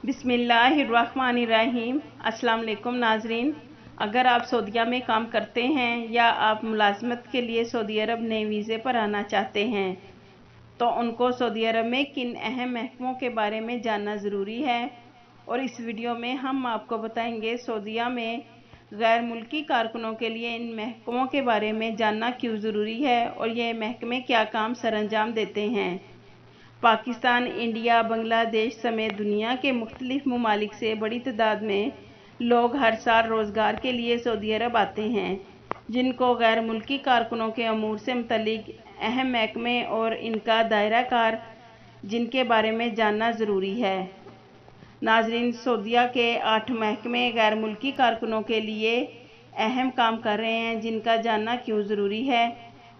बिस्मिल्लाहिर्रहमानिर्रहीम। अस्सलाम वालेकुम नाजरीन। अगर आप सऊदीया में काम करते हैं या आप मुलाजमत के लिए सऊदी अरब नए वीज़े पर आना चाहते हैं तो उनको सऊदी अरब में किन अहम महकमों के बारे में जानना ज़रूरी है, और इस वीडियो में हम आपको बताएंगे सऊदीया में गैर मुल्की कारकुनों के लिए इन महकमों के बारे में जानना क्यों ज़रूरी है और ये महकमे क्या काम सरअंजाम देते हैं। पाकिस्तान, इंडिया, बांग्लादेश समेत दुनिया के मुख्तलिफ ममालिक से बड़ी तादाद में लोग हर साल रोज़गार के लिए सऊदी अरब आते हैं, जिनको गैर मुल्की कारकुनों के अमूर से मुतल्लिक अहम महकमे और इनका दायरा कार जिनके बारे में जानना ज़रूरी है। नाजरीन, सऊदीया के 8 महकमे गैर मुल्की कारकुनों के लिए अहम काम कर रहे हैं, जिनका जानना क्यों ज़रूरी है।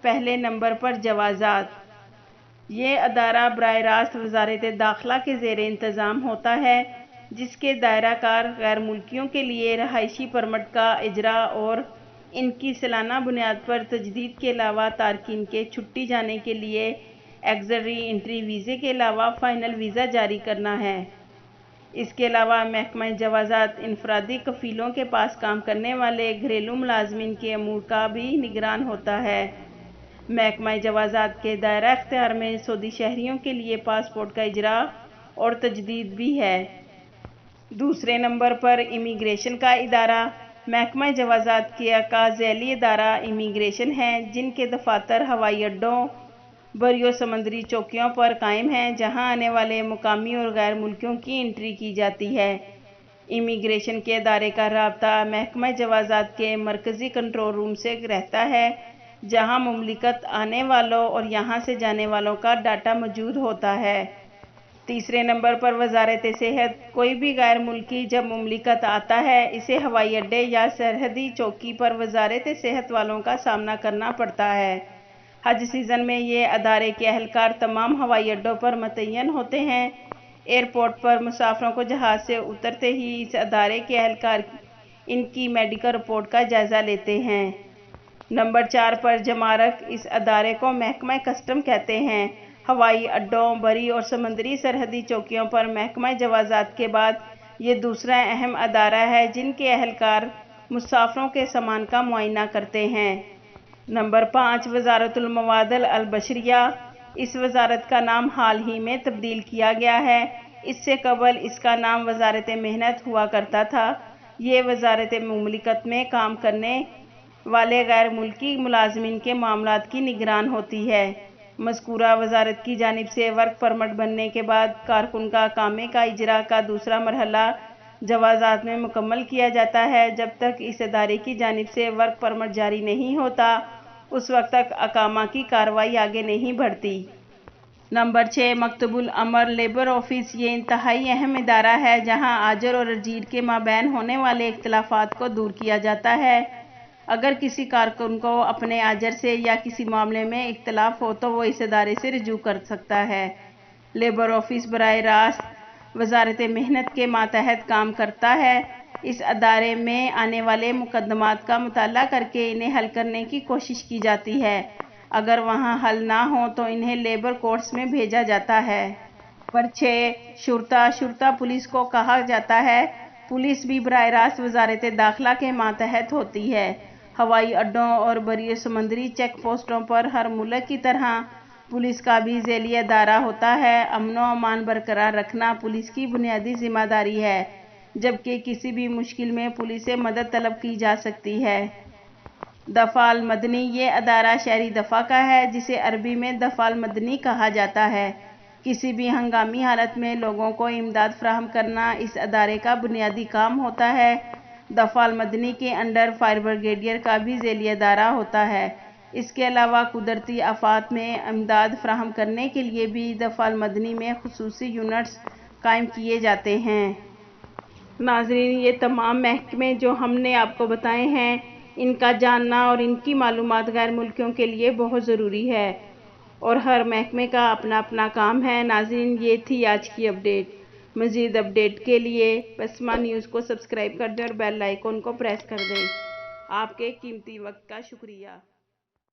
पहले नंबर पर जवाज़ात। ये अदारा बराह रास्त वज़ारत दाखिला के ज़ेर इंतज़ाम होता है, जिसके दायरा कार गैर मुल्कियों के लिए रहायशी परमिट का इजरा और इनकी सालाना बुनियाद पर तजदीद के अलावा तारकीन के छुट्टी जाने के लिए एक्सरी एंट्री वीज़े के अलावा फ़ाइनल वीज़ा जारी करना है। इसके अलावा महकमा जवाज़ात इनफरादी कफ़ीलों के पास काम करने वाले घरेलू मुलाजमीन के अमूर का भी निगरान होता है। महकमा जवाज़ात के दायरा इख्तियार में सऊदी शहरियों के लिए पासपोर्ट का इजरा और तजदीद भी है। दूसरे नंबर पर इमिग्रेशन का इदारा। महकमा जवाज़ात का ज़ैली इदारा इमिग्रेशन है, जिनके दफातर हवाई अड्डों, बरियो समंदरी चौकियों पर कायम हैं, जहां आने वाले मुकामी और गैर मुल्कियों की एंट्री की जाती है। इमिग्रेशन के अदारे का राब्ता महकमा जवाज़ात के मरकज़ी कंट्रोल रूम से रहता है, जहां मुमलिकत आने वालों और यहां से जाने वालों का डाटा मौजूद होता है। तीसरे नंबर पर वजारत सेहत। कोई भी गैर मुल्की जब मुमलिकत आता है, इसे हवाई अड्डे या सरहदी चौकी पर वजारत सेहत वालों का सामना करना पड़ता है। हज सीज़न में ये अदारे के अहलकार तमाम हवाई अड्डों पर मुतय्यन होते हैं। एयरपोर्ट पर मुसाफिरों को जहाज़ से उतरते ही इस अदारे के अहलकार इनकी मेडिकल रिपोर्ट का जायज़ा लेते हैं। नंबर 4 पर जमारक। इस अदारे को महकमा कस्टम कहते हैं। हवाई अड्डों, बरी और समंदरी सरहदी चौकियों पर महकमा जवाज़ात के बाद ये दूसरा अहम अदारा है, जिनके अहलकार मुसाफिरों के सामान का मुआयना करते हैं। नंबर 5 वज़ारतुल मवादिल अल बशरिया। इस वज़ारत का नाम हाल ही में तब्दील किया गया है। इससे कबल इसका नाम वज़ारत मेहनत हुआ करता था। ये वज़ारत मुमलिकत में काम करने वाले गैर मुल्की मुलाजमीन के मामलात की निगरान होती है। मज़कूरा वज़ारत की जानिब से वर्क परमिट बनने के बाद कारकुन का कामे का इजरा का दूसरा मरहला जवाज़ात में मुकम्मल किया जाता है। जब तक इस अदारे की जानिब से वर्क परमिट जारी नहीं होता, उस वक्त तक अकामा की कार्रवाई आगे नहीं बढ़ती। नंबर 6 मकतबुल अमर लेबर ऑफिस। ये इंतहाई अहम इदारा है, जहाँ आजर और अजीर के माबैन होने वाले इख्तिलाफात को दूर किया जाता है। अगर किसी कारकुन को अपने आजर से या किसी मामले में इख्तिलाफ हो तो वो इस इदारे से रुजू कर सकता है। लेबर ऑफिस बराह रास्त वज़ारत मेहनत के मातहत काम करता है। इस अदारे में आने वाले मुकदमात का मुताला करके इन्हें हल करने की कोशिश की जाती है। अगर वहाँ हल ना हो तो इन्हें लेबर कोर्ट्स में भेजा जाता है। नंबर 6 शुरता पुलिस को कहा जाता है। पुलिस भी बराह रास्त वज़ारत दाखिला के मातहत होती है। हवाई अड्डों और बरी समंदरी चेक पोस्टों पर हर मुल्क की तरह पुलिस का भी ज़ैली अदारा होता है। अमन व अमान बरकरार रखना पुलिस की बुनियादी जिम्मेदारी है, जबकि किसी भी मुश्किल में पुलिस से मदद तलब की जा सकती है। दफ़ाल मदनी। ये अदारा शहरी दफ़ा का है, जिसे अरबी में दफ़ाल मदनी कहा जाता है। किसी भी हंगामी हालत में लोगों को इमदाद फराहम करना इस अदारे का बुनियादी काम होता है। दफ़ाल मदनी के अंडर फायर ब्रिगेडियर का भी ज़ैली अदारा होता है। इसके अलावा कुदरती आफात में इमदाद फराहम करने के लिए भी दफ़ाल मदनी में खुसूसी यूनिट्स कायम किए जाते हैं। नाज़रीन, ये तमाम महकमे जो हमने आपको बताए हैं, इनका जानना और इनकी मालूमात गैर मुल्कियों के लिए बहुत ज़रूरी है, और हर महकमे का अपना अपना काम है। नाज़रीन, ये थी आज की अपडेट। मज़ीद अपडेट के लिए बसमा न्यूज़ को सब्सक्राइब कर दें और बेल आइकन को प्रेस कर दें। आपके कीमती वक्त का शुक्रिया।